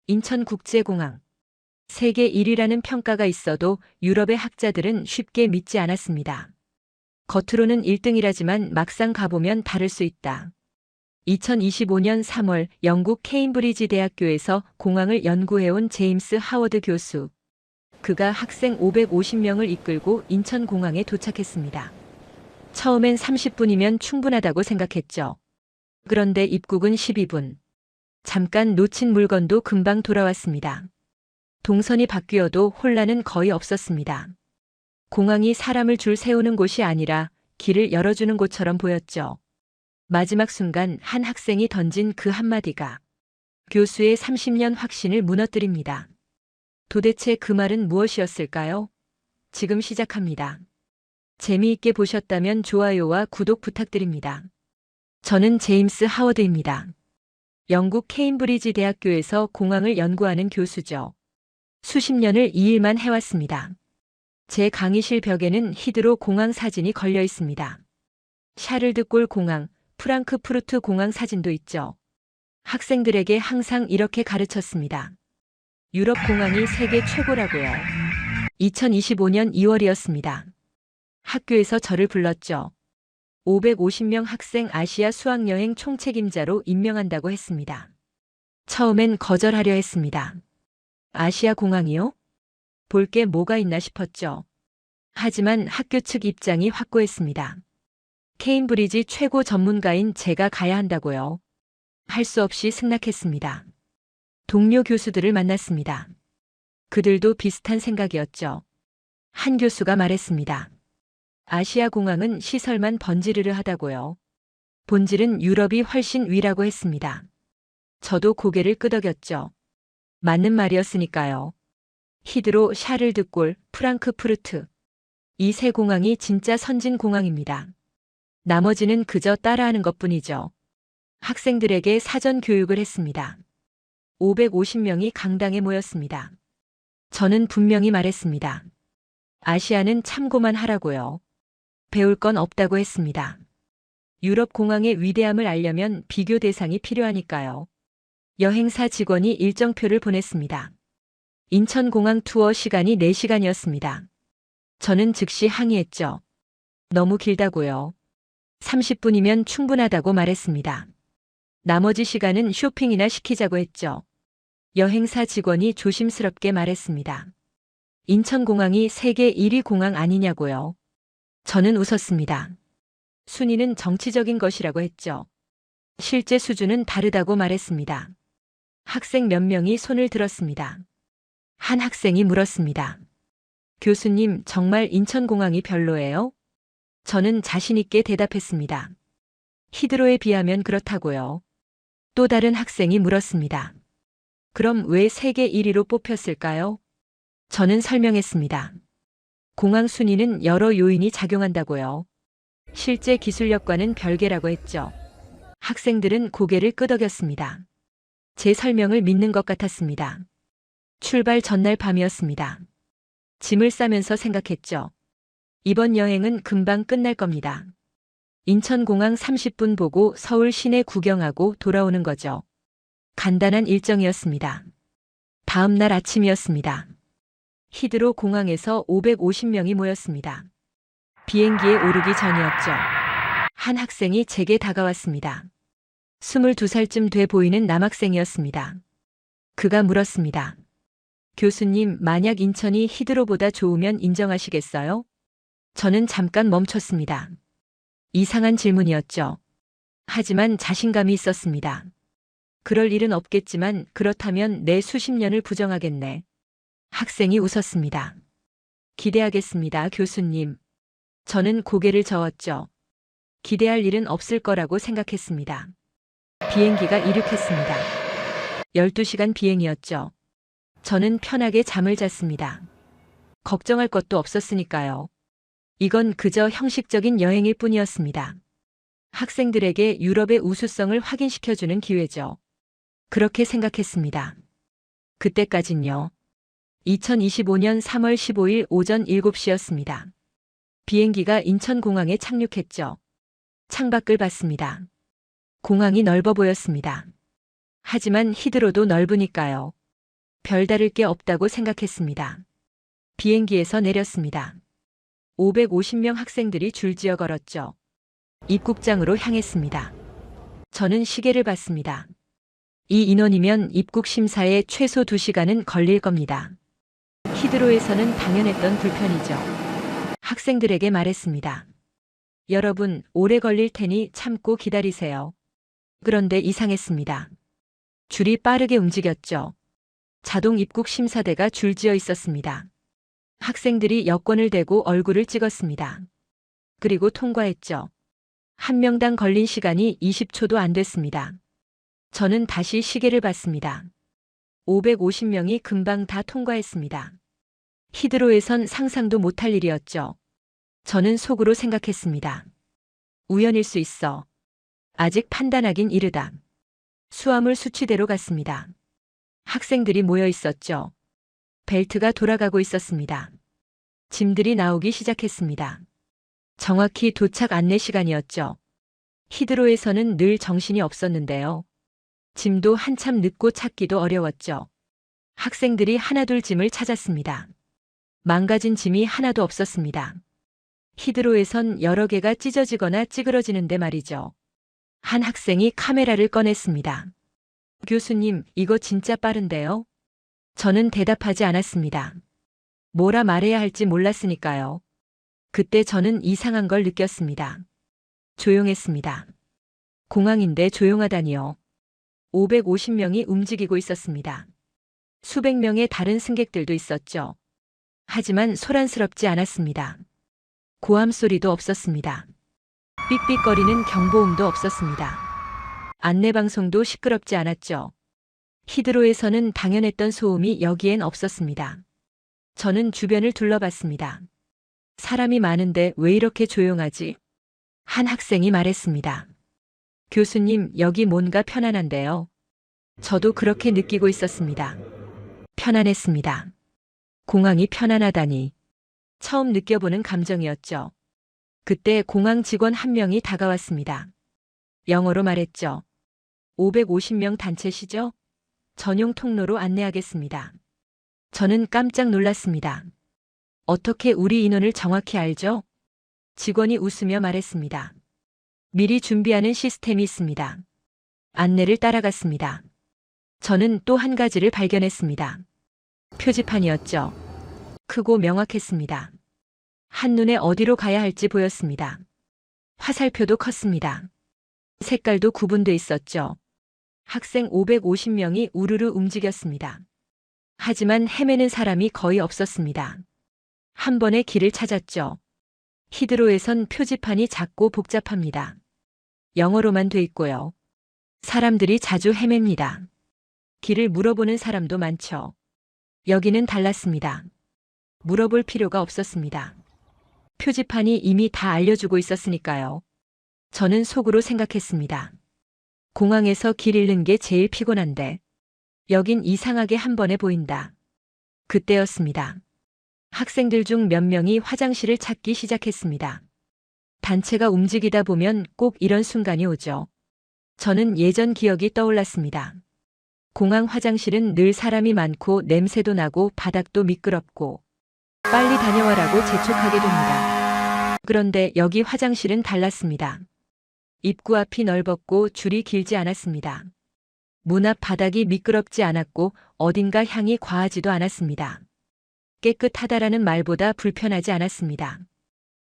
인천국제공항. 세계 1위라는 평가가 있어도 유럽의 학자들은 쉽게 믿지 않았습니다. 겉으로는 1등이라지만 막상 가보면 다를 수 있다. 2025년 3월 영국 케임브리지 대학교에서 공항을 연구해온 제임스 하워드 교수. 그가 학생 550명을 이끌고 인천공항에 도착했습니다. 처음엔 30분이면 충분하다고 생각했죠. 그런데 입국은 12분. 잠깐 놓친 물건도 금방 돌아왔습니다. 동선이 바뀌어도 혼란은 거의 없었습니다. 공항이 사람을 줄 세우는 곳이 아니라 길을 열어주는 곳처럼 보였죠. 마지막 순간 한 학생이 던진 그 한마디가 교수의 30년 확신을 무너뜨립니다. 도대체 그 말은 무엇이었을까요? 지금 시작합니다. 재미있게 보셨다면 좋아요와 구독 부탁드립니다. 저는 제임스 하워드입니다. 영국 케임브리지 대학교에서 공항을 연구하는 교수죠. 수십 년을 이 일만 해왔습니다. 제 강의실 벽에는 히드로 공항 사진이 걸려 있습니다. 샤를드골 공항, 프랑크푸르트 공항 사진도 있죠. 학생들에게 항상 이렇게 가르쳤습니다. 유럽 공항이 세계 최고라고요. 2025년 2월이었습니다. 학교에서 저를 불렀죠. 550명 학생 아시아 수학여행 총책임자로 임명한다고 했습니다. 처음엔 거절하려 했습니다. 아시아 공항이요? 볼 게 뭐가 있나 싶었죠. 하지만 학교 측 입장이 확고했습니다. 케임브리지 최고 전문가인 제가 가야 한다고요. 할 수 없이 승낙했습니다. 동료 교수들을 만났습니다. 그들도 비슷한 생각이었죠. 한 교수가 말했습니다. 아시아 공항은 시설만 번지르르 하다고요. 본질은 유럽이 훨씬 위라고 했습니다. 저도 고개를 끄덕였죠. 맞는 말이었으니까요. 히드로, 샤를드골, 프랑크푸르트. 이 세 공항이 진짜 선진 공항입니다. 나머지는 그저 따라하는 것뿐이죠. 학생들에게 사전 교육을 했습니다. 550명이 강당에 모였습니다. 저는 분명히 말했습니다. 아시아는 참고만 하라고요. 배울 건 없다고 했습니다. 유럽 공항의 위대함을 알려면 비교 대상이 필요하니까요. 여행사 직원이 일정표를 보냈습니다. 인천공항 투어 시간이 4시간이었습니다. 저는 즉시 항의했죠. 너무 길다고요. 30분이면 충분하다고 말했습니다. 나머지 시간은 쇼핑이나 시키자고 했죠. 여행사 직원이 조심스럽게 말했습니다. 인천공항이 세계 1위 공항 아니냐고요. 저는 웃었습니다. 순위는 정치적인 것이라고 했죠. 실제 수준은 다르다고 말했습니다. 학생 몇 명이 손을 들었습니다. 한 학생이 물었습니다. 교수님, 정말 인천공항이 별로예요? 저는 자신 있게 대답했습니다. 히드로에 비하면 그렇다고요. 또 다른 학생이 물었습니다. 그럼 왜 세계 1위로 뽑혔을까요? 저는 설명했습니다. 공항 순위는 여러 요인이 작용한다고요. 실제 기술력과는 별개라고 했죠. 학생들은 고개를 끄덕였습니다. 제 설명을 믿는 것 같았습니다. 출발 전날 밤이었습니다. 짐을 싸면서 생각했죠. 이번 여행은 금방 끝날 겁니다. 인천공항 30분 보고 서울 시내 구경하고 돌아오는 거죠. 간단한 일정이었습니다. 다음 날 아침이었습니다. 히드로 공항에서 550명이 모였습니다. 비행기에 오르기 전이었죠. 한 학생이 제게 다가왔습니다. 22살쯤 돼 보이는 남학생이었습니다. 그가 물었습니다. 교수님, 만약 인천이 히드로보다 좋으면 인정하시겠어요? 저는 잠깐 멈췄습니다. 이상한 질문이었죠. 하지만 자신감이 있었습니다. 그럴 일은 없겠지만 그렇다면 내 수십 년을 부정하겠네. 학생이 웃었습니다. 기대하겠습니다, 교수님. 저는 고개를 저었죠. 기대할 일은 없을 거라고 생각했습니다. 비행기가 이륙했습니다. 12시간 비행이었죠. 저는 편하게 잠을 잤습니다. 걱정할 것도 없었으니까요. 이건 그저 형식적인 여행일 뿐이었습니다. 학생들에게 유럽의 우수성을 확인시켜주는 기회죠. 그렇게 생각했습니다. 그때까진요. 2025년 3월 15일 오전 7시였습니다. 비행기가 인천공항에 착륙했죠. 창밖을 봤습니다. 공항이 넓어 보였습니다. 하지만 히드로도 넓으니까요. 별다를 게 없다고 생각했습니다. 비행기에서 내렸습니다. 550명 학생들이 줄지어 걸었죠. 입국장으로 향했습니다. 저는 시계를 봤습니다. 이 인원이면 입국 심사에 최소 2시간은 걸릴 겁니다. 히드로에서는 당연했던 불편이죠. 학생들에게 말했습니다. 여러분, 오래 걸릴 테니 참고 기다리세요. 그런데 이상했습니다. 줄이 빠르게 움직였죠. 자동 입국 심사대가 줄지어 있었습니다. 학생들이 여권을 대고 얼굴을 찍었습니다. 그리고 통과했죠. 한 명당 걸린 시간이 20초도 안 됐습니다. 저는 다시 시계를 봤습니다. 550명이 금방 다 통과했습니다. 히드로에선 상상도 못할 일이었죠. 저는 속으로 생각했습니다. 우연일 수 있어. 아직 판단하긴 이르다. 수화물 수치대로 갔습니다. 학생들이 모여 있었죠. 벨트가 돌아가고 있었습니다. 짐들이 나오기 시작했습니다. 정확히 도착 안내 시간이었죠. 히드로에서는 늘 정신이 없었는데요. 짐도 한참 늦고 찾기도 어려웠죠. 학생들이 하나둘 짐을 찾았습니다. 망가진 짐이 하나도 없었습니다. 히드로에선 여러 개가 찢어지거나 찌그러지는데 말이죠. 한 학생이 카메라를 꺼냈습니다. 교수님, 이거 진짜 빠른데요? 저는 대답하지 않았습니다. 뭐라 말해야 할지 몰랐으니까요. 그때 저는 이상한 걸 느꼈습니다. 조용했습니다. 공항인데 조용하다니요. 550명이 움직이고 있었습니다. 수백 명의 다른 승객들도 있었죠. 하지만 소란스럽지 않았습니다. 고함 소리도 없었습니다. 삑삑거리는 경보음도 없었습니다. 안내방송도 시끄럽지 않았죠. 히드로에서는 당연했던 소음이 여기엔 없었습니다. 저는 주변을 둘러봤습니다. 사람이 많은데 왜 이렇게 조용하지? 한 학생이 말했습니다. 교수님, 여기 뭔가 편안한데요. 저도 그렇게 느끼고 있었습니다. 편안했습니다. 공항이 편안하다니. 처음 느껴보는 감정이었죠. 그때 공항 직원 한 명이 다가왔습니다. 영어로 말했죠. 550명 단체시죠? 전용 통로로 안내하겠습니다. 저는 깜짝 놀랐습니다. 어떻게 우리 인원을 정확히 알죠? 직원이 웃으며 말했습니다. 미리 준비하는 시스템이 있습니다. 안내를 따라갔습니다. 저는 또 한 가지를 발견했습니다. 표지판이었죠. 크고 명확했습니다. 한눈에 어디로 가야 할지 보였습니다. 화살표도 컸습니다. 색깔도 구분돼 있었죠. 학생 550명이 우르르 움직였습니다. 하지만 헤매는 사람이 거의 없었습니다. 한 번에 길을 찾았죠. 히드로에선 표지판이 작고 복잡합니다. 영어로만 돼 있고요. 사람들이 자주 헤맵니다. 길을 물어보는 사람도 많죠. 여기는 달랐습니다. 물어볼 필요가 없었습니다. 표지판이 이미 다 알려주고 있었으니까요. 저는 속으로 생각했습니다. 공항에서 길 잃는 게 제일 피곤한데 여긴 이상하게 한 번에 보인다. 그때였습니다. 학생들 중 몇 명이 화장실을 찾기 시작했습니다. 단체가 움직이다 보면 꼭 이런 순간이 오죠. 저는 예전 기억이 떠올랐습니다. 공항 화장실은 늘 사람이 많고 냄새도 나고 바닥도 미끄럽고 빨리 다녀와라고 재촉하게 됩니다. 그런데 여기 화장실은 달랐습니다. 입구 앞이 넓었고 줄이 길지 않았습니다. 문 앞 바닥이 미끄럽지 않았고 어딘가 향이 과하지도 않았습니다. 깨끗하다라는 말보다 불편하지 않았습니다.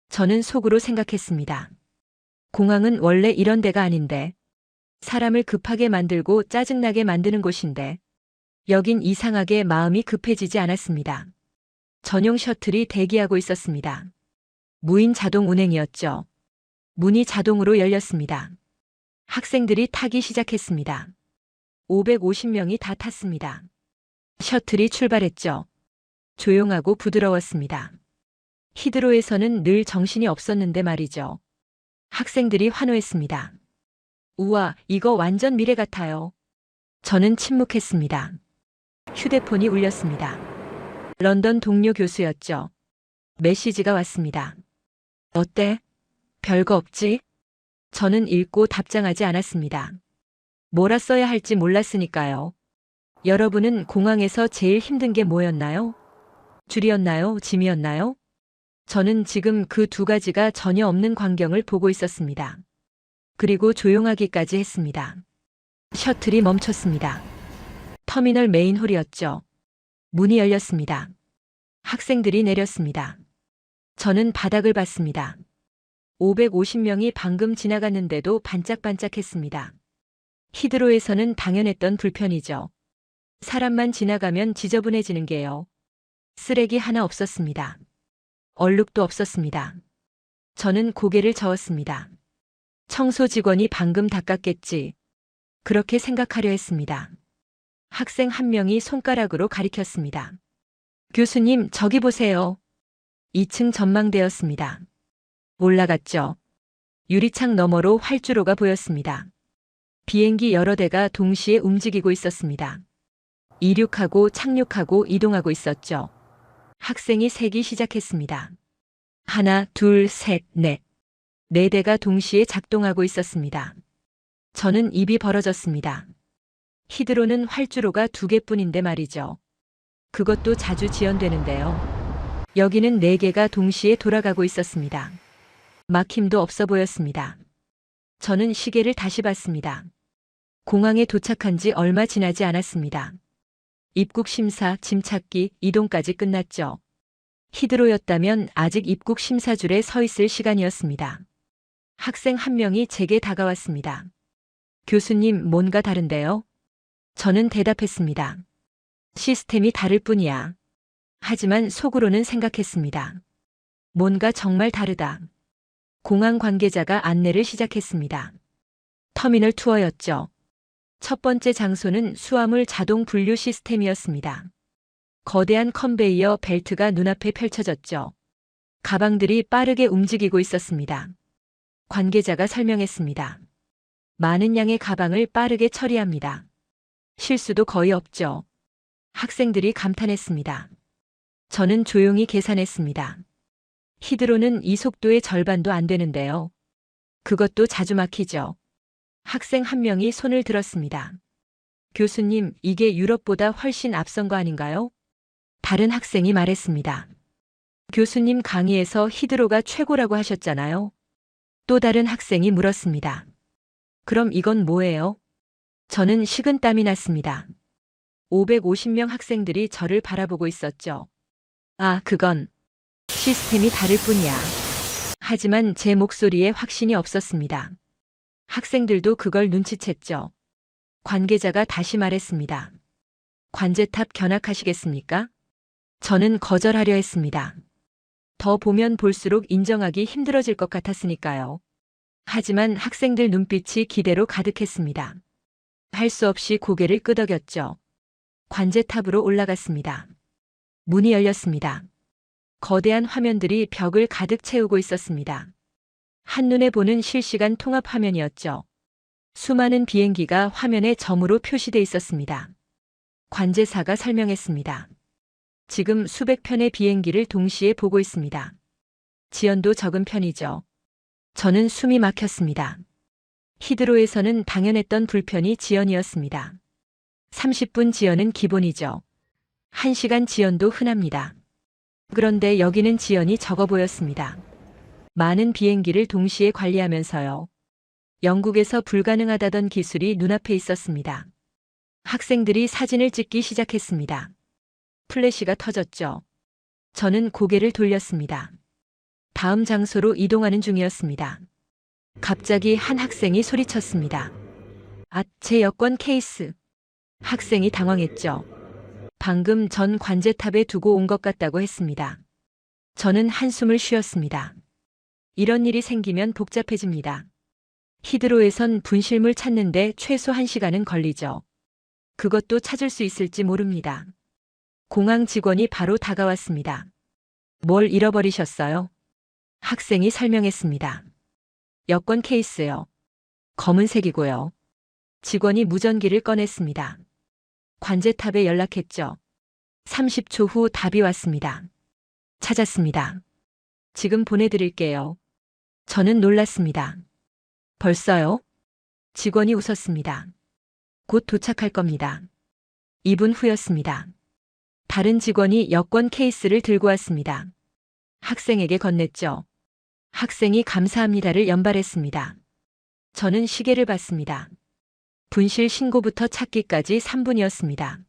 저는 속으로 생각했습니다. 공항은 원래 이런 데가 아닌데 사람을 급하게 만들고 짜증나게 만드는 곳인데 여긴 이상하게 마음이 급해지지 않았습니다. 전용 셔틀이 대기하고 있었습니다. 무인 자동 운행이었죠. 문이 자동으로 열렸습니다. 학생들이 타기 시작했습니다. 550명이 다 탔습니다. 셔틀이 출발했죠. 조용하고 부드러웠습니다. 히드로에서는 늘 정신이 없었는데 말이죠. 학생들이 환호했습니다. 우와, 이거 완전 미래 같아요. 저는 침묵했습니다. 휴대폰이 울렸습니다. 런던 동료 교수였죠. 메시지가 왔습니다. 어때? 별거 없지? 저는 읽고 답장하지 않았습니다. 뭐라 써야 할지 몰랐으니까요. 여러분은 공항에서 제일 힘든 게 뭐였나요? 줄이었나요? 짐이었나요? 저는 지금 그 두 가지가 전혀 없는 광경을 보고 있었습니다. 그리고 조용하기까지 했습니다. 셔틀이 멈췄습니다. 터미널 메인홀이었죠. 문이 열렸습니다. 학생들이 내렸습니다. 저는 바닥을 봤습니다. 550명이 방금 지나갔는데도 반짝반짝했습니다. 히드로에서는 당연했던 불편이죠. 사람만 지나가면 지저분해지는 게요. 쓰레기 하나 없었습니다. 얼룩도 없었습니다. 저는 고개를 저었습니다. 청소 직원이 방금 닦았겠지. 그렇게 생각하려 했습니다. 학생 한 명이 손가락으로 가리켰습니다. 교수님, 저기 보세요. 2층 전망대였습니다. 올라갔죠. 유리창 너머로 활주로가 보였습니다. 비행기 여러 대가 동시에 움직이고 있었습니다. 이륙하고 착륙하고 이동하고 있었죠. 학생이 세기 시작했습니다. 하나, 둘, 셋, 넷. 네 대가 동시에 작동하고 있었습니다. 저는 입이 벌어졌습니다. 히드로는 활주로가 2개뿐인데 말이죠. 그것도 자주 지연되는데요. 여기는 4개가 동시에 돌아가고 있었습니다. 막힘도 없어 보였습니다. 저는 시계를 다시 봤습니다. 공항에 도착한 지 얼마 지나지 않았습니다. 입국 심사, 짐 찾기, 이동까지 끝났죠. 히드로였다면 아직 입국 심사줄에 서 있을 시간이었습니다. 학생 한 명이 제게 다가왔습니다. 교수님, 뭔가 다른데요? 저는 대답했습니다. 시스템이 다를 뿐이야. 하지만 속으로는 생각했습니다. 뭔가 정말 다르다. 공항 관계자가 안내를 시작했습니다. 터미널 투어였죠. 첫 번째 장소는 수화물 자동 분류 시스템이었습니다. 거대한 컨베이어 벨트가 눈앞에 펼쳐졌죠. 가방들이 빠르게 움직이고 있었습니다. 관계자가 설명했습니다. 많은 양의 가방을 빠르게 처리합니다. 실수도 거의 없죠. 학생들이 감탄했습니다. 저는 조용히 계산했습니다. 히드로는 이 속도의 절반도 안 되는데요. 그것도 자주 막히죠. 학생 한 명이 손을 들었습니다. 교수님, 이게 유럽보다 훨씬 앞선 거 아닌가요? 다른 학생이 말했습니다. 교수님 강의에서 히드로가 최고라고 하셨잖아요. 또 다른 학생이 물었습니다. 그럼 이건 뭐예요? 저는 식은땀이 났습니다. 550명 학생들이 저를 바라보고 있었죠. 아, 그건 시스템이 다를 뿐이야. 하지만 제 목소리에 확신이 없었습니다. 학생들도 그걸 눈치챘죠. 관계자가 다시 말했습니다. 관제탑 견학하시겠습니까? 저는 거절하려 했습니다. 더 보면 볼수록 인정하기 힘들어질 것 같았으니까요. 하지만 학생들 눈빛이 기대로 가득했습니다. 할 수 없이 고개를 끄덕였죠. 관제탑으로 올라갔습니다. 문이 열렸습니다. 거대한 화면들이 벽을 가득 채우고 있었습니다. 한눈에 보는 실시간 통합 화면이었죠. 수많은 비행기가 화면에 점으로 표시돼 있었습니다. 관제사가 설명했습니다. 지금 수백 편의 비행기를 동시에 보고 있습니다. 지연도 적은 편이죠. 저는 숨이 막혔습니다. 히드로에서는 당연했던 불편이 지연이었습니다. 30분 지연은 기본이죠. 1시간 지연도 흔합니다. 그런데 여기는 지연이 적어 보였습니다. 많은 비행기를 동시에 관리하면서요. 영국에서 불가능하다던 기술이 눈앞에 있었습니다. 학생들이 사진을 찍기 시작했습니다. 플래시가 터졌죠. 저는 고개를 돌렸습니다. 다음 장소로 이동하는 중이었습니다. 갑자기 한 학생이 소리쳤습니다. 아, 제 여권 케이스. 학생이 당황했죠. 방금 전 관제탑에 두고 온 것 같다고 했습니다. 저는 한숨을 쉬었습니다. 이런 일이 생기면 복잡해집니다. 히드로에선 분실물 찾는데 최소 1시간은 걸리죠. 그것도 찾을 수 있을지 모릅니다. 공항 직원이 바로 다가왔습니다. 뭘 잃어버리셨어요? 학생이 설명했습니다. 여권 케이스요. 검은색이고요. 직원이 무전기를 꺼냈습니다. 관제탑에 연락했죠. 30초 후 답이 왔습니다. 찾았습니다. 지금 보내드릴게요. 저는 놀랐습니다. 벌써요? 직원이 웃었습니다. 곧 도착할 겁니다. 2분 후였습니다. 다른 직원이 여권 케이스를 들고 왔습니다. 학생에게 건넸죠. 학생이 감사합니다를 연발했습니다. 저는 시계를 봤습니다. 분실 신고부터 찾기까지 3분이었습니다.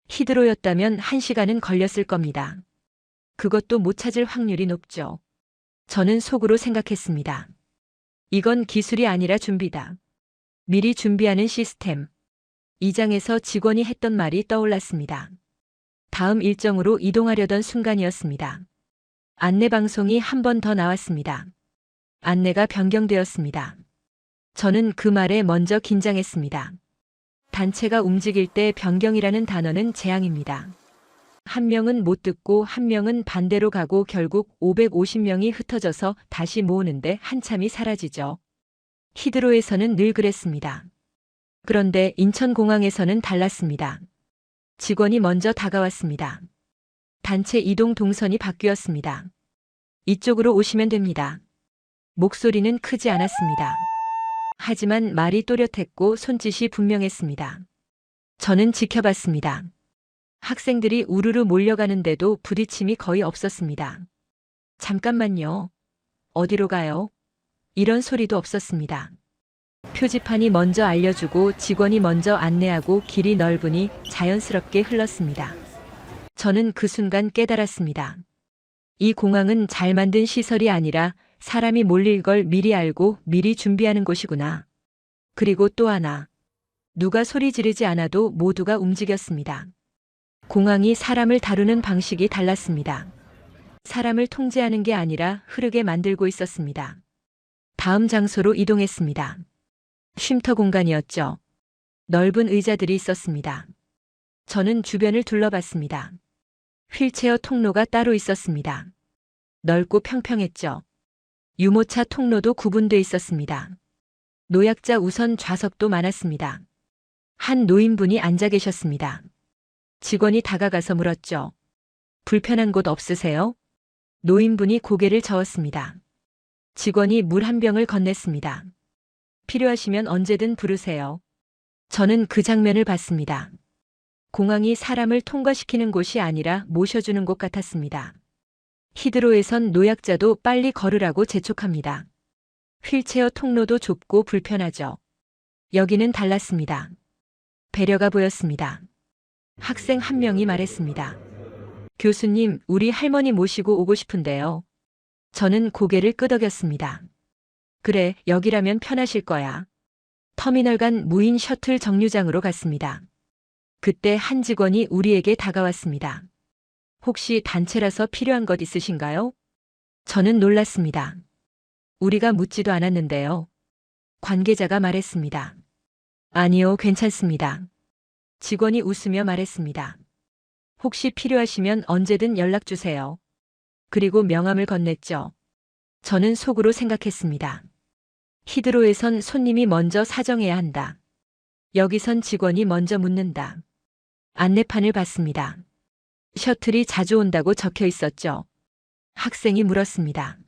히드로였다면 1시간은 걸렸을 겁니다. 그것도 못 찾을 확률이 높죠. 저는 속으로 생각했습니다. 이건 기술이 아니라 준비다. 미리 준비하는 시스템. 이 장에서 직원이 했던 말이 떠올랐습니다. 다음 일정으로 이동하려던 순간이었습니다. 안내 방송이 한 번 더 나왔습니다. 안내가 변경되었습니다. 저는 그 말에 먼저 긴장했습니다. 단체가 움직일 때 변경이라는 단어는 재앙입니다. 한 명은 못 듣고 한 명은 반대로 가고 결국 550명이 흩어져서 다시 모으는데 한참이 사라지죠. 히드로에서는 늘 그랬습니다. 그런데 인천공항에서는 달랐습니다. 직원이 먼저 다가왔습니다. 단체 이동 동선이 바뀌었습니다. 이쪽으로 오시면 됩니다. 목소리는 크지 않았습니다. 하지만 말이 또렷했고 손짓이 분명했습니다. 저는 지켜봤습니다. 학생들이 우르르 몰려가는데도 부딪힘이 거의 없었습니다. 잠깐만요. 어디로 가요? 이런 소리도 없었습니다. 표지판이 먼저 알려주고 직원이 먼저 안내하고 길이 넓으니 자연스럽게 흘렀습니다. 저는 그 순간 깨달았습니다. 이 공항은 잘 만든 시설이 아니라 사람이 몰릴 걸 미리 알고 미리 준비하는 곳이구나. 그리고 또 하나. 누가 소리 지르지 않아도 모두가 움직였습니다. 공항이 사람을 다루는 방식이 달랐습니다. 사람을 통제하는 게 아니라 흐르게 만들고 있었습니다. 다음 장소로 이동했습니다. 쉼터 공간이었죠. 넓은 의자들이 있었습니다. 저는 주변을 둘러봤습니다. 휠체어 통로가 따로 있었습니다. 넓고 평평했죠. 유모차 통로도 구분돼 있었습니다. 노약자 우선 좌석도 많았습니다. 한 노인분이 앉아 계셨습니다. 직원이 다가가서 물었죠. 불편한 곳 없으세요? 노인분이 고개를 저었습니다. 직원이 물 한 병을 건넸습니다. 필요하시면 언제든 부르세요. 저는 그 장면을 봤습니다. 공항이 사람을 통과시키는 곳이 아니라 모셔주는 곳 같았습니다. 히드로에선 노약자도 빨리 걸으라고 재촉합니다. 휠체어 통로도 좁고 불편하죠. 여기는 달랐습니다. 배려가 보였습니다. 학생 한 명이 말했습니다. 교수님, 우리 할머니 모시고 오고 싶은데요. 저는 고개를 끄덕였습니다. 그래, 여기라면 편하실 거야. 터미널 간 무인 셔틀 정류장으로 갔습니다. 그때 한 직원이 우리에게 다가왔습니다. 혹시 단체라서 필요한 것 있으신가요? 저는 놀랐습니다. 우리가 묻지도 않았는데요. 관계자가 말했습니다. 아니요, 괜찮습니다. 직원이 웃으며 말했습니다. 혹시 필요하시면 언제든 연락 주세요. 그리고 명함을 건넸죠. 저는 속으로 생각했습니다. 히드로에선 손님이 먼저 사정해야 한다. 여기선 직원이 먼저 묻는다. 안내판을 봤습니다. 셔틀이 자주 온다고 적혀 있었죠. 학생이 물었습니다.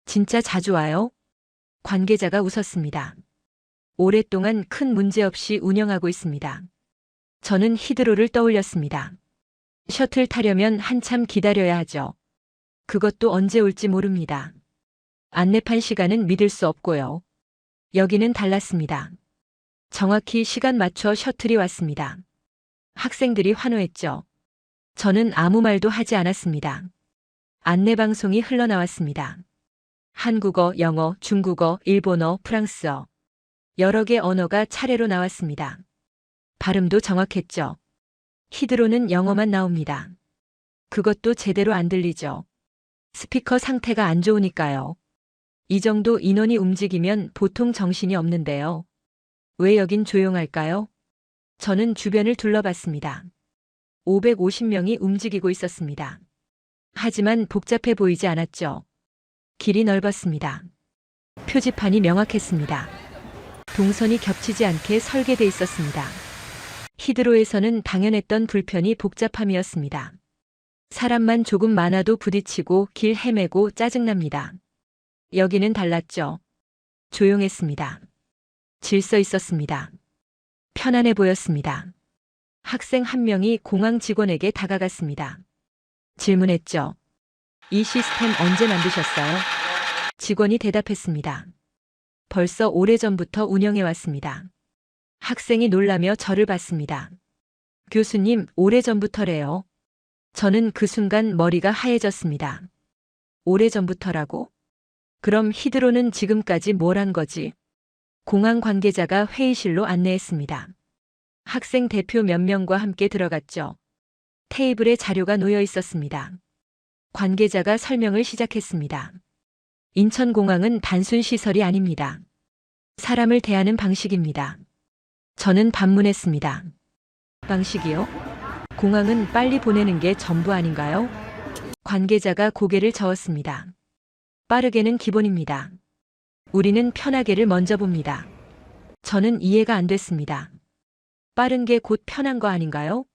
진짜 자주 와요? 관계자가 웃었습니다. 오랫동안 큰 문제 없이 운영하고 있습니다. 저는 히드로를 떠올렸습니다. 셔틀 타려면 한참 기다려야 하죠. 그것도 언제 올지 모릅니다. 안내판 시간은 믿을 수 없고요. 여기는 달랐습니다. 정확히 시간 맞춰 셔틀이 왔습니다. 학생들이 환호했죠. 저는 아무 말도 하지 않았습니다. 안내방송이 흘러나왔습니다. 한국어, 영어, 중국어, 일본어, 프랑스어. 여러 개 언어가 차례로 나왔습니다. 발음도 정확했죠. 히드로는 영어만 나옵니다. 그것도 제대로 안 들리죠. 스피커 상태가 안 좋으니까요. 이 정도 인원이 움직이면 보통 정신이 없는데요. 왜 여긴 조용할까요? 저는 주변을 둘러봤습니다. 550명이 움직이고 있었습니다. 하지만 복잡해 보이지 않았죠. 길이 넓었습니다. 표지판이 명확했습니다. 동선이 겹치지 않게 설계돼 있었습니다. 히드로에서는 당연했던 불편이 복잡함이었습니다. 사람만 조금 많아도 부딪히고 길 헤매고 짜증납니다. 여기는 달랐죠. 조용했습니다. 질서 있었습니다. 편안해 보였습니다. 학생 한 명이 공항 직원에게 다가갔습니다. 질문했죠. 이 시스템 언제 만드셨어요? 직원이 대답했습니다. 벌써 오래전부터 운영해 왔습니다. 학생이 놀라며 저를 봤습니다. 교수님, 오래전부터래요. 저는 그 순간 머리가 하얘졌습니다. 오래전부터라고? 그럼 히드로는 지금까지 뭘 한 거지? 공항 관계자가 회의실로 안내했습니다. 학생 대표 몇 명과 함께 들어갔죠. 테이블에 자료가 놓여 있었습니다. 관계자가 설명을 시작했습니다. 인천공항은 단순 시설이 아닙니다. 사람을 대하는 방식입니다. 저는 반문했습니다. 방식이요? 공항은 빨리 보내는 게 전부 아닌가요? 관계자가 고개를 저었습니다. 빠르게는 기본입니다. 우리는 편하게를 먼저 봅니다. 저는 이해가 안 됐습니다. 빠른 게 곧 편한 거 아닌가요?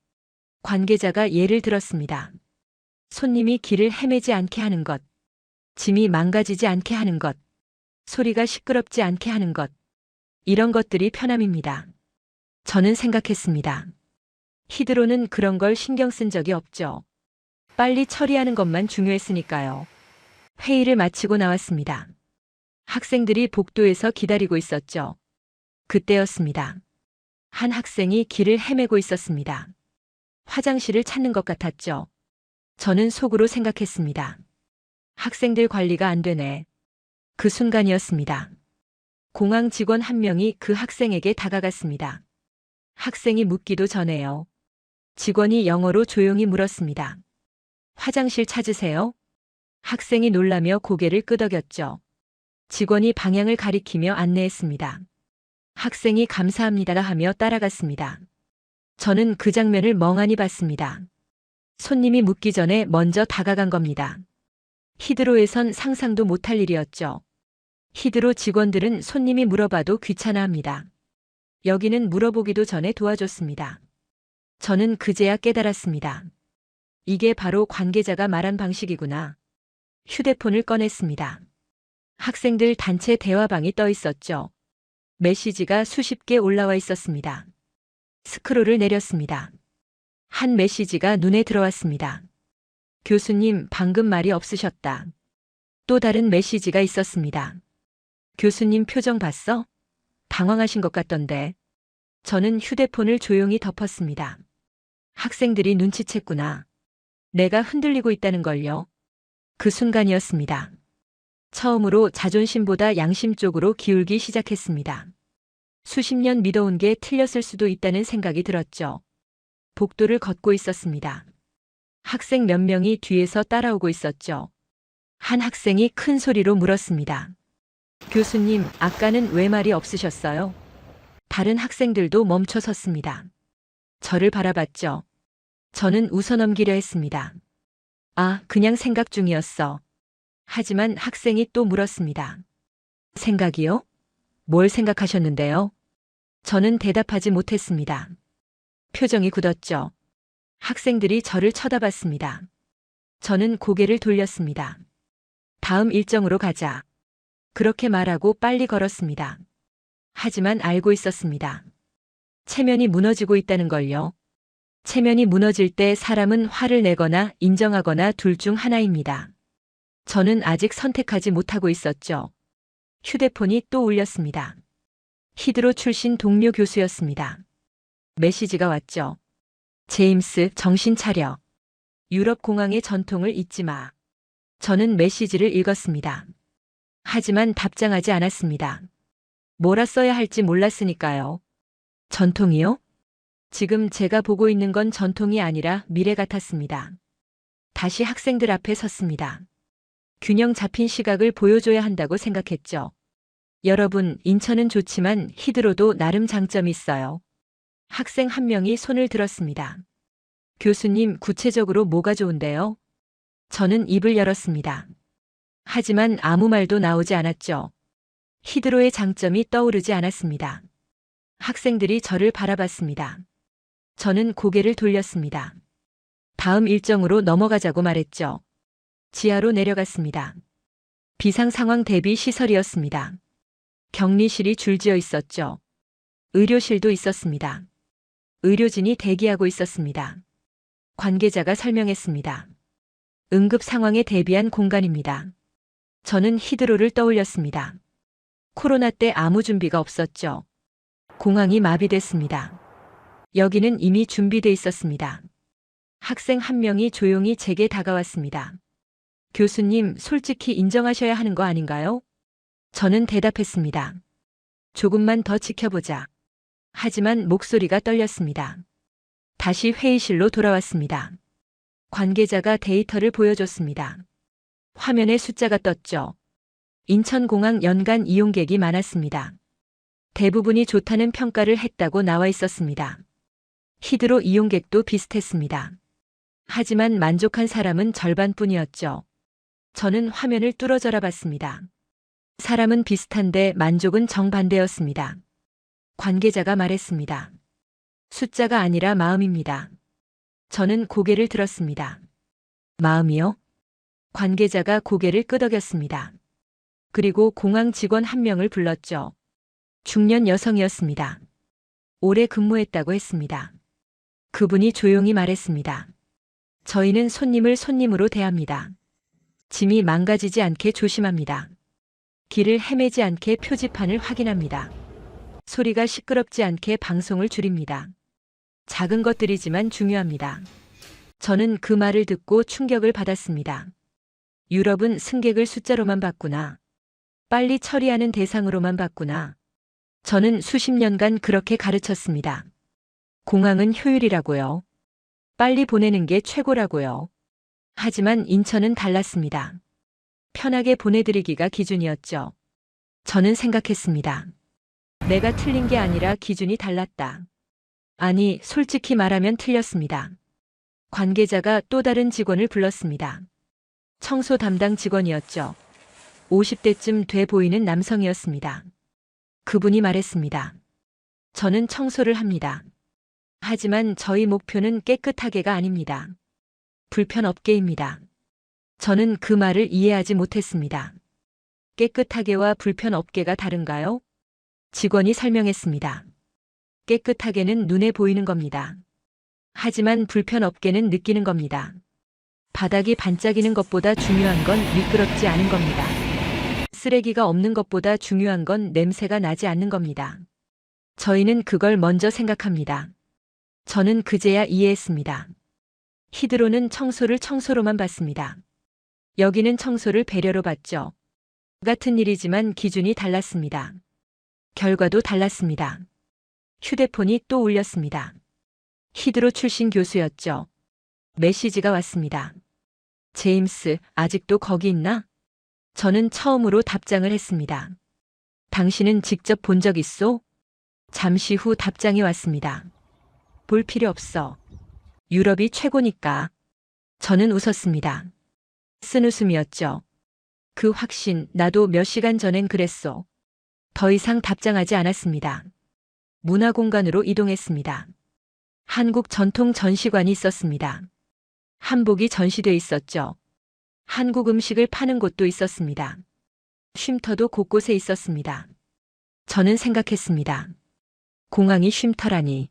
관계자가 예를 들었습니다. 손님이 길을 헤매지 않게 하는 것, 짐이 망가지지 않게 하는 것, 소리가 시끄럽지 않게 하는 것, 이런 것들이 편함입니다. 저는 생각했습니다. 히드로는 그런 걸 신경 쓴 적이 없죠. 빨리 처리하는 것만 중요했으니까요. 회의를 마치고 나왔습니다. 학생들이 복도에서 기다리고 있었죠. 그때였습니다. 한 학생이 길을 헤매고 있었습니다. 화장실을 찾는 것 같았죠. 저는 속으로 생각했습니다. 학생들 관리가 안 되네. 그 순간이었습니다. 공항 직원 한 명이 그 학생에게 다가갔습니다. 학생이 묻기도 전에요. 직원이 영어로 조용히 물었습니다. 화장실 찾으세요? 학생이 놀라며 고개를 끄덕였죠. 직원이 방향을 가리키며 안내했습니다. 학생이 감사합니다 하며 따라갔습니다. 저는 그 장면을 멍하니 봤습니다. 손님이 묻기 전에 먼저 다가간 겁니다. 히드로에선 상상도 못할 일이었죠. 히드로 직원들은 손님이 물어봐도 귀찮아합니다. 여기는 물어보기도 전에 도와줬습니다. 저는 그제야 깨달았습니다. 이게 바로 관계자가 말한 방식이구나. 휴대폰을 꺼냈습니다. 학생들 단체 대화방이 떠 있었죠. 메시지가 수십 개 올라와 있었습니다. 스크롤을 내렸습니다. 한 메시지가 눈에 들어왔습니다. 교수님, 방금 말이 없으셨다. 또 다른 메시지가 있었습니다. 교수님 표정 봤어? 당황하신 것 같던데. 저는 휴대폰을 조용히 덮었습니다. 학생들이 눈치챘구나. 내가 흔들리고 있다는 걸요. 그 순간이었습니다. 처음으로 자존심보다 양심 쪽으로 기울기 시작했습니다. 수십 년 믿어온 게 틀렸을 수도 있다는 생각이 들었죠. 복도를 걷고 있었습니다. 학생 몇 명이 뒤에서 따라오고 있었죠. 한 학생이 큰 소리로 물었습니다. 교수님, 아까는 왜 말이 없으셨어요? 다른 학생들도 멈춰 섰습니다. 저를 바라봤죠. 저는 웃어넘기려 했습니다. 아, 그냥 생각 중이었어. 하지만 학생이 또 물었습니다. 생각이요? 뭘 생각하셨는데요? 저는 대답하지 못했습니다. 표정이 굳었죠. 학생들이 저를 쳐다봤습니다. 저는 고개를 돌렸습니다. 다음 일정으로 가자. 그렇게 말하고 빨리 걸었습니다. 하지만 알고 있었습니다. 체면이 무너지고 있다는 걸요. 체면이 무너질 때 사람은 화를 내거나 인정하거나 둘 중 하나입니다. 저는 아직 선택하지 못하고 있었죠. 휴대폰이 또 울렸습니다. 히드로 출신 동료 교수였습니다. 메시지가 왔죠. 제임스, 정신 차려. 유럽 공항의 전통을 잊지 마. 저는 메시지를 읽었습니다. 하지만 답장하지 않았습니다. 뭐라 써야 할지 몰랐으니까요. 전통이요? 지금 제가 보고 있는 건 전통이 아니라 미래 같았습니다. 다시 학생들 앞에 섰습니다. 균형 잡힌 시각을 보여줘야 한다고 생각했죠. 여러분, 인천은 좋지만 히드로도 나름 장점이 있어요. 학생 한 명이 손을 들었습니다. 교수님, 구체적으로 뭐가 좋은데요? 저는 입을 열었습니다. 하지만 아무 말도 나오지 않았죠. 히드로의 장점이 떠오르지 않았습니다. 학생들이 저를 바라봤습니다. 저는 고개를 돌렸습니다. 다음 일정으로 넘어가자고 말했죠. 지하로 내려갔습니다. 비상 상황 대비 시설이었습니다. 격리실이 줄지어 있었죠. 의료실도 있었습니다. 의료진이 대기하고 있었습니다. 관계자가 설명했습니다. 응급 상황에 대비한 공간입니다. 저는 히드로를 떠올렸습니다. 코로나 때 아무 준비가 없었죠. 공항이 마비됐습니다. 여기는 이미 준비돼 있었습니다. 학생 한 명이 조용히 제게 다가왔습니다. 교수님, 솔직히 인정하셔야 하는 거 아닌가요? 저는 대답했습니다. 조금만 더 지켜보자. 하지만 목소리가 떨렸습니다. 다시 회의실로 돌아왔습니다. 관계자가 데이터를 보여줬습니다. 화면에 숫자가 떴죠. 인천공항 연간 이용객이 많았습니다. 대부분이 좋다는 평가를 했다고 나와 있었습니다. 히드로 이용객도 비슷했습니다. 하지만 만족한 사람은 절반뿐이었죠. 저는 화면을 뚫어져라 봤습니다. 사람은 비슷한데 만족은 정반대였습니다. 관계자가 말했습니다. 숫자가 아니라 마음입니다. 저는 고개를 들었습니다. 마음이요? 관계자가 고개를 끄덕였습니다. 그리고 공항 직원 한 명을 불렀죠. 중년 여성이었습니다. 오래 근무했다고 했습니다. 그분이 조용히 말했습니다. 저희는 손님을 손님으로 대합니다. 짐이 망가지지 않게 조심합니다. 길을 헤매지 않게 표지판을 확인합니다. 소리가 시끄럽지 않게 방송을 줄입니다. 작은 것들이지만 중요합니다. 저는 그 말을 듣고 충격을 받았습니다. 유럽은 승객을 숫자로만 봤구나. 빨리 처리하는 대상으로만 봤구나. 저는 수십 년간 그렇게 가르쳤습니다. 공항은 효율이라고요. 빨리 보내는 게 최고라고요. 하지만 인천은 달랐습니다. 편하게 보내드리기가 기준이었죠. 저는 생각했습니다. 내가 틀린 게 아니라 기준이 달랐다. 아니, 솔직히 말하면 틀렸습니다. 관계자가 또 다른 직원을 불렀습니다. 청소 담당 직원이었죠. 50대쯤 돼 보이는 남성이었습니다. 그분이 말했습니다. 저는 청소를 합니다. 하지만 저희 목표는 깨끗하게가 아닙니다. 불편 없게입니다. 저는 그 말을 이해하지 못했습니다. 깨끗하게와 불편 없게가 다른가요? 직원이 설명했습니다. 깨끗하게는 눈에 보이는 겁니다. 하지만 불편 없게는 느끼는 겁니다. 바닥이 반짝이는 것보다 중요한 건 미끄럽지 않은 겁니다. 쓰레기가 없는 것보다 중요한 건 냄새가 나지 않는 겁니다. 저희는 그걸 먼저 생각합니다. 저는 그제야 이해했습니다. 히드로는 청소를 청소로만 봤습니다. 여기는 청소를 배려로 봤죠. 같은 일이지만 기준이 달랐습니다. 결과도 달랐습니다. 휴대폰이 또 울렸습니다. 히드로 출신 교수였죠. 메시지가 왔습니다. 제임스, 아직도 거기 있나? 저는 처음으로 답장을 했습니다. 당신은 직접 본 적 있소? 잠시 후 답장이 왔습니다. 볼 필요 없어. 유럽이 최고니까. 저는 웃었습니다. 쓴 웃음이었죠. 그 확신, 나도 몇 시간 전엔 그랬소. 더 이상 답장하지 않았습니다. 문화공간으로 이동했습니다. 한국 전통 전시관이 있었습니다. 한복이 전시돼 있었죠. 한국 음식을 파는 곳도 있었습니다. 쉼터도 곳곳에 있었습니다. 저는 생각했습니다. 공항이 쉼터라니.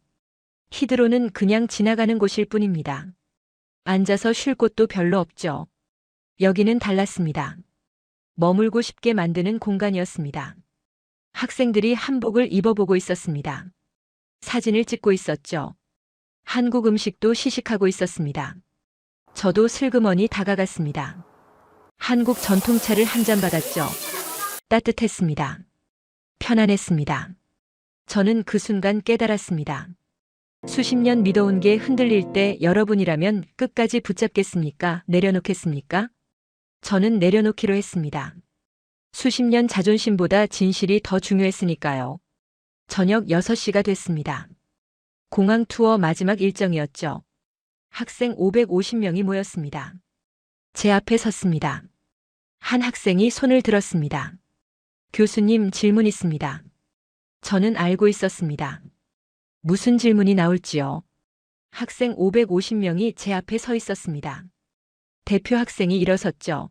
히드로는 그냥 지나가는 곳일 뿐입니다. 앉아서 쉴 곳도 별로 없죠. 여기는 달랐습니다. 머물고 싶게 만드는 공간이었습니다. 학생들이 한복을 입어보고 있었습니다. 사진을 찍고 있었죠. 한국 음식도 시식하고 있었습니다. 저도 슬그머니 다가갔습니다. 한국 전통차를 한 잔 받았죠. 따뜻했습니다. 편안했습니다. 저는 그 순간 깨달았습니다. 수십 년 믿어온 게 흔들릴 때 여러분이라면 끝까지 붙잡겠습니까? 내려놓겠습니까? 저는 내려놓기로 했습니다. 수십 년 자존심보다 진실이 더 중요했으니까요. 저녁 6시가 됐습니다. 공항 투어 마지막 일정이었죠. 학생 550명이 모였습니다. 제 앞에 섰습니다. 한 학생이 손을 들었습니다. 교수님, 질문 있습니다. 저는 알고 있었습니다. 무슨 질문이 나올지요? 학생 550명이 제 앞에 서 있었습니다. 대표 학생이 일어섰죠.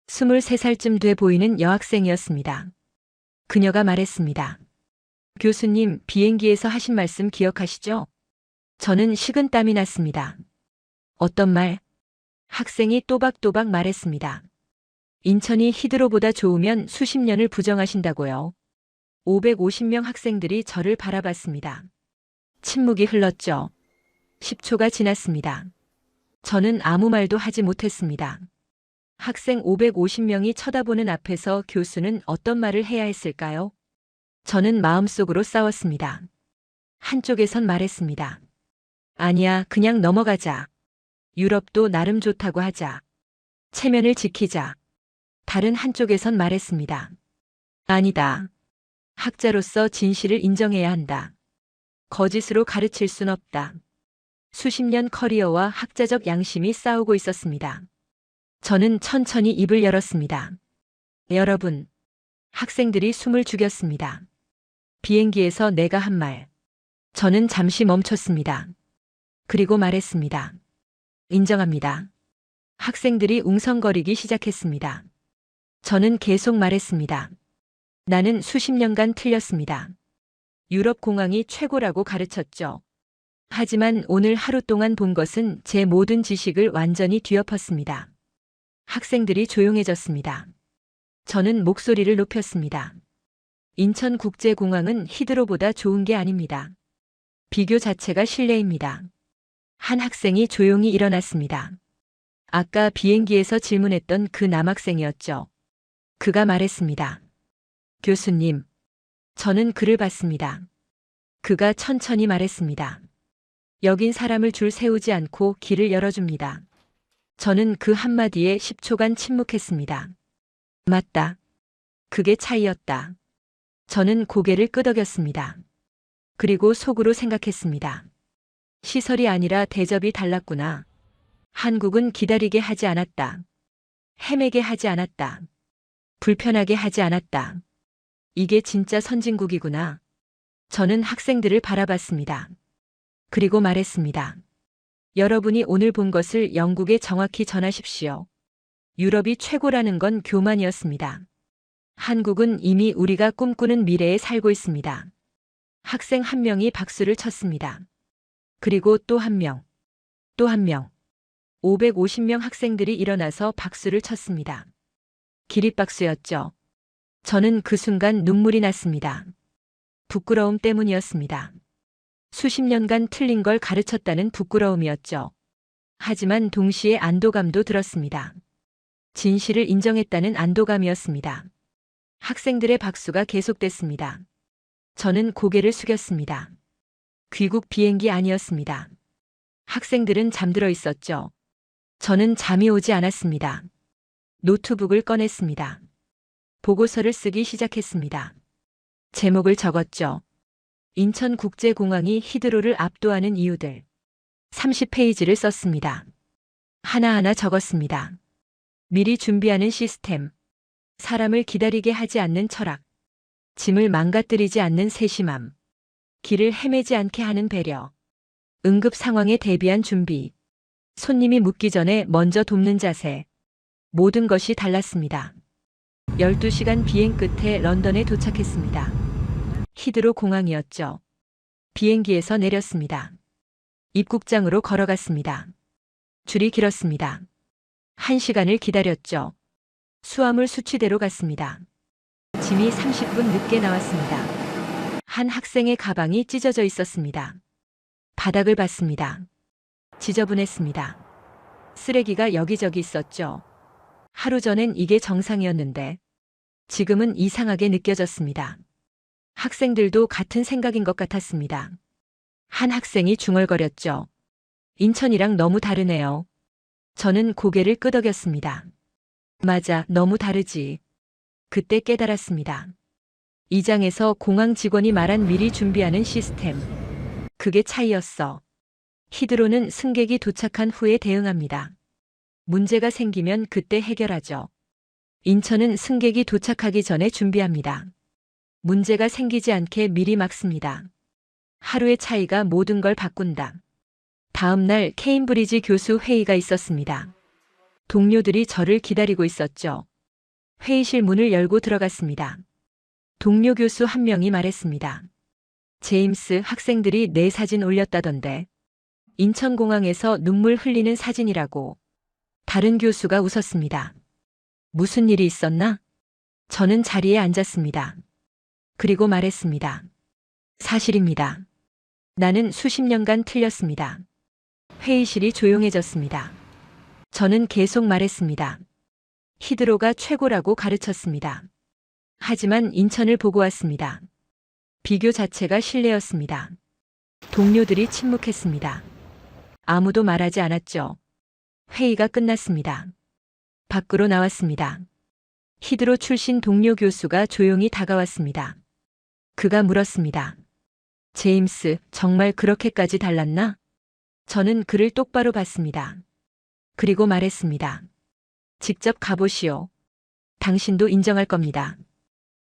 23살쯤 돼 보이는 여학생이었습니다. 그녀가 말했습니다. 교수님, 비행기에서 하신 말씀 기억하시죠? 저는 식은땀이 났습니다. 어떤 말? 학생이 또박또박 말했습니다. 인천이 히드로보다 좋으면 수십 년을 부정하신다고요. 550명 학생들이 저를 바라봤습니다. 침묵이 흘렀죠. 10초가 지났습니다. 저는 아무 말도 하지 못했습니다. 학생 550명이 쳐다보는 앞에서 교수는 어떤 말을 해야 했을까요? 저는 마음속으로 싸웠습니다. 한쪽에선 말했습니다. 아니야, 그냥 넘어가자. 유럽도 나름 좋다고 하자. 체면을 지키자. 다른 한쪽에선 말했습니다. 아니다. 학자로서 진실을 인정해야 한다. 거짓으로 가르칠 순 없다. 수십 년 커리어와 학자적 양심이 싸우고 있었습니다. 저는 천천히 입을 열었습니다. 여러분, 학생들이 숨을 죽였습니다. 비행기에서 내가 한 말. 저는 잠시 멈췄습니다. 그리고 말했습니다. 인정합니다. 학생들이 웅성거리기 시작했습니다. 저는 계속 말했습니다. 나는 수십 년간 틀렸습니다. 유럽 공항이 최고라고 가르쳤죠. 하지만 오늘 하루 동안 본 것은 제 모든 지식을 완전히 뒤엎었습니다. 학생들이 조용해졌습니다. 저는 목소리를 높였습니다. 인천국제공항은 히드로보다 좋은 게 아닙니다. 비교 자체가 신뢰입니다. 한 학생이 조용히 일어났습니다. 아까 비행기에서 질문했던 그 남학생이었죠. 그가 말했습니다. 교수님, 저는 그를 봤습니다. 그가 천천히 말했습니다. 여긴 사람을 줄 세우지 않고 길을 열어줍니다. 저는 그 한마디에 10초간 침묵했습니다. 맞다. 그게 차이였다. 저는 고개를 끄덕였습니다. 그리고 속으로 생각했습니다. 시설이 아니라 대접이 달랐구나. 한국은 기다리게 하지 않았다. 헤매게 하지 않았다. 불편하게 하지 않았다. 이게 진짜 선진국이구나. 저는 학생들을 바라봤습니다. 그리고 말했습니다. 여러분이 오늘 본 것을 영국에 정확히 전하십시오. 유럽이 최고라는 건 교만이었습니다. 한국은 이미 우리가 꿈꾸는 미래에 살고 있습니다. 학생 한 명이 박수를 쳤습니다. 그리고 또 한 명, 또 한 명. 550명 학생들이 일어나서 박수를 쳤습니다. 기립박수였죠. 저는 그 순간 눈물이 났습니다. 부끄러움 때문이었습니다. 수십 년간 틀린 걸 가르쳤다는 부끄러움이었죠. 하지만 동시에 안도감도 들었습니다. 진실을 인정했다는 안도감이었습니다. 학생들의 박수가 계속됐습니다. 저는 고개를 숙였습니다. 귀국 비행기 아니었습니다. 학생들은 잠들어 있었죠. 저는 잠이 오지 않았습니다. 노트북을 꺼냈습니다. 보고서를 쓰기 시작했습니다. 제목을 적었죠. 인천국제공항이 히드로를 압도하는 이유들. 30페이지를 썼습니다. 하나하나 적었습니다. 미리 준비하는 시스템. 사람을 기다리게 하지 않는 철학. 짐을 망가뜨리지 않는 세심함. 길을 헤매지 않게 하는 배려. 응급 상황에 대비한 준비. 손님이 묻기 전에 먼저 돕는 자세. 모든 것이 달랐습니다. 12시간 비행 끝에 런던에 도착했습니다. 히드로 공항이었죠. 비행기에서 내렸습니다. 입국장으로 걸어갔습니다. 줄이 길었습니다. 1시간을 기다렸죠. 수화물 수치대로 갔습니다. 짐이 30분 늦게 나왔습니다. 한 학생의 가방이 찢어져 있었습니다. 바닥을 봤습니다. 지저분했습니다. 쓰레기가 여기저기 있었죠. 하루 전엔 이게 정상이었는데 지금은 이상하게 느껴졌습니다. 학생들도 같은 생각인 것 같았습니다. 한 학생이 중얼거렸죠. 인천이랑 너무 다르네요. 저는 고개를 끄덕였습니다. 맞아, 너무 다르지. 그때 깨달았습니다. 이 장에서 공항 직원이 말한 미리 준비하는 시스템. 그게 차이였어. 히드로는 승객이 도착한 후에 대응합니다. 문제가 생기면 그때 해결하죠. 인천은 승객이 도착하기 전에 준비합니다. 문제가 생기지 않게 미리 막습니다. 하루의 차이가 모든 걸 바꾼다. 다음 날 케임브리지 교수 회의가 있었습니다. 동료들이 저를 기다리고 있었죠. 회의실 문을 열고 들어갔습니다. 동료 교수 한 명이 말했습니다. 제임스, 학생들이 내 사진 올렸다던데. 인천공항에서 눈물 흘리는 사진이라고. 다른 교수가 웃었습니다. 무슨 일이 있었나? 저는 자리에 앉았습니다. 그리고 말했습니다. 사실입니다. 나는 수십 년간 틀렸습니다. 회의실이 조용해졌습니다. 저는 계속 말했습니다. 히드로가 최고라고 가르쳤습니다. 하지만 인천을 보고 왔습니다. 비교 자체가 실례였습니다. 동료들이 침묵했습니다. 아무도 말하지 않았죠. 회의가 끝났습니다. 밖으로 나왔습니다. 히드로 출신 동료 교수가 조용히 다가왔습니다. 그가 물었습니다. 제임스, 정말 그렇게까지 달랐나? 저는 그를 똑바로 봤습니다. 그리고 말했습니다. 직접 가보시오. 당신도 인정할 겁니다.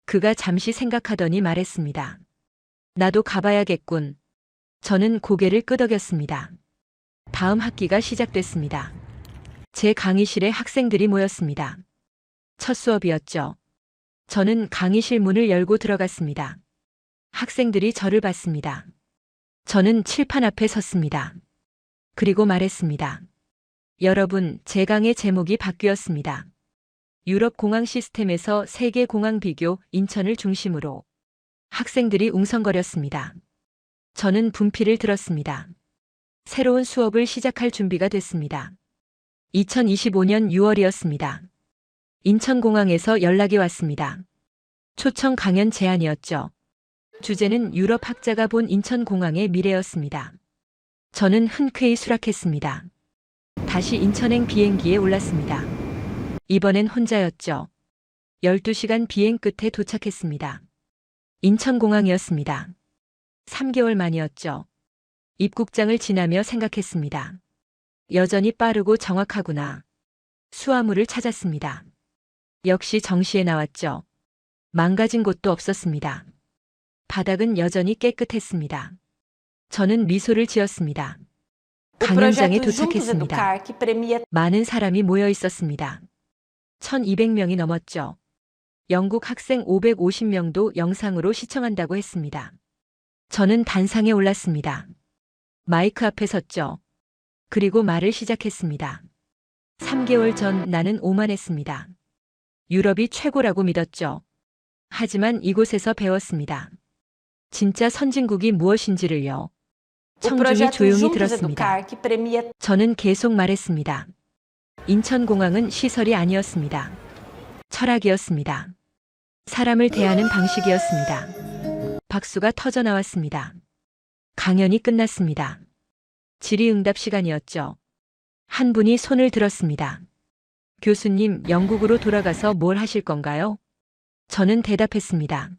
그가 잠시 생각하더니 말했습니다. 나도 가봐야겠군. 저는 고개를 끄덕였습니다. 다음 학기가 시작됐습니다. 제 강의실에 학생들이 모였습니다. 첫 수업이었죠. 저는 강의실 문을 열고 들어갔습니다. 학생들이 저를 봤습니다. 저는 칠판 앞에 섰습니다. 그리고 말했습니다. 여러분, 제 강의 제목이 바뀌었습니다. 유럽 공항 시스템에서 세계 공항 비교, 인천을 중심으로. 학생들이 웅성거렸습니다. 저는 분필을 들었습니다. 새로운 수업을 시작할 준비가 됐습니다. 2025년 6월이었습니다. 인천공항에서 연락이 왔습니다. 초청 강연 제안이었죠. 주제는 유럽 학자가 본 인천공항의 미래였습니다. 저는 흔쾌히 수락했습니다. 다시 인천행 비행기에 올랐습니다. 이번엔 혼자였죠. 12시간 비행 끝에 도착했습니다. 인천공항이었습니다. 3개월 만이었죠. 입국장을 지나며 생각했습니다. 여전히 빠르고 정확하구나. 수화물을 찾았습니다. 역시 정시에 나왔죠. 망가진 곳도 없었습니다. 바닥은 여전히 깨끗했습니다. 저는 미소를 지었습니다. 강연장에 도착했습니다. 많은 사람이 모여 있었습니다. 1200명이 넘었죠. 영국 학생 550명도 영상으로 시청한다고 했습니다. 저는 단상에 올랐습니다. 마이크 앞에 섰죠. 그리고 말을 시작했습니다. 3개월 전 나는 오만했습니다. 유럽이 최고라고 믿었죠. 하지만 이곳에서 배웠습니다. 진짜 선진국이 무엇인지를요. 청중이 조용히 들었습니다. 저는 계속 말했습니다. 인천공항은 시설이 아니었습니다. 철학이었습니다. 사람을 대하는 방식이었습니다. 박수가 터져 나왔습니다. 강연이 끝났습니다. 질의응답 시간이었죠. 한 분이 손을 들었습니다. 교수님, 영국으로 돌아가서 뭘 하실 건가요? 저는 대답했습니다.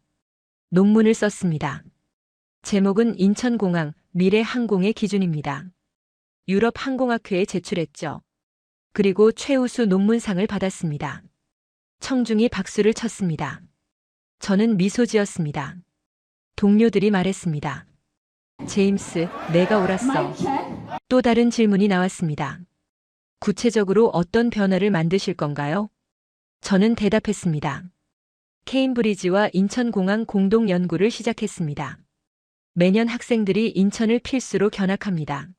논문을 썼습니다. 제목은 인천공항, 미래 항공의 기준입니다. 유럽 항공학회에 제출했죠. 그리고 최우수 논문상을 받았습니다. 청중이 박수를 쳤습니다. 저는 미소 지었습니다. 동료들이 말했습니다. 제임스, 내가 옳았어. 또 다른 질문이 나왔습니다. 구체적으로 어떤 변화를 만드실 건가요? 저는 대답했습니다. 케임브리지와 인천공항 공동 연구를 시작했습니다. 매년 학생들이 인천을 필수로 견학합니다.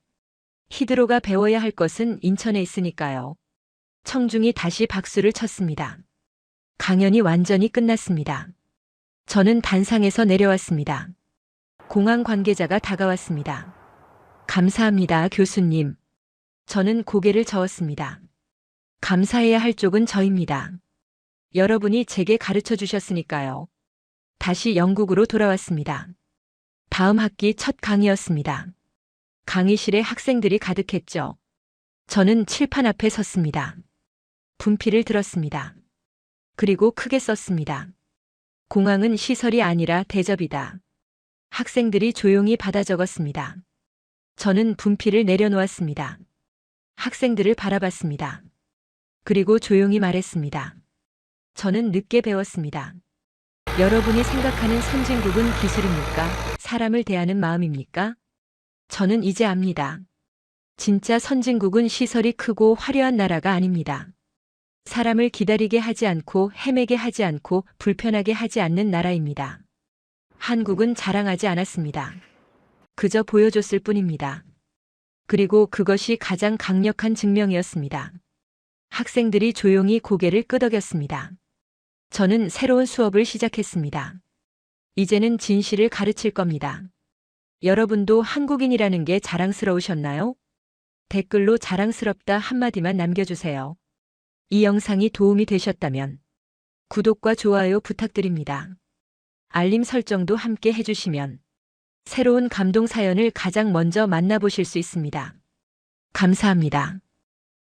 히드로가 배워야 할 것은 인천에 있으니까요. 청중이 다시 박수를 쳤습니다. 강연이 완전히 끝났습니다. 저는 단상에서 내려왔습니다. 공항 관계자가 다가왔습니다. 감사합니다, 교수님. 저는 고개를 저었습니다. 감사해야 할 쪽은 저입니다. 여러분이 제게 가르쳐 주셨으니까요. 다시 영국으로 돌아왔습니다. 다음 학기 첫 강의였습니다. 강의실에 학생들이 가득했죠. 저는 칠판 앞에 섰습니다. 분필을 들었습니다. 그리고 크게 썼습니다. 공항은 시설이 아니라 대접이다. 학생들이 조용히 받아 적었습니다. 저는 분필을 내려놓았습니다. 학생들을 바라봤습니다. 그리고 조용히 말했습니다. 저는 늦게 배웠습니다. 여러분이 생각하는 선진국은 기술입니까? 사람을 대하는 마음입니까? 저는 이제 압니다. 진짜 선진국은 시설이 크고 화려한 나라가 아닙니다. 사람을 기다리게 하지 않고 헤매게 하지 않고 불편하게 하지 않는 나라입니다. 한국은 자랑하지 않았습니다. 그저 보여줬을 뿐입니다. 그리고 그것이 가장 강력한 증명이었습니다. 학생들이 조용히 고개를 끄덕였습니다. 저는 새로운 수업을 시작했습니다. 이제는 진실을 가르칠 겁니다. 여러분도 한국인이라는 게 자랑스러우셨나요? 댓글로 자랑스럽다 한마디만 남겨주세요. 이 영상이 도움이 되셨다면 구독과 좋아요 부탁드립니다. 알림 설정도 함께 해주시면 새로운 감동 사연을 가장 먼저 만나보실 수 있습니다. 감사합니다.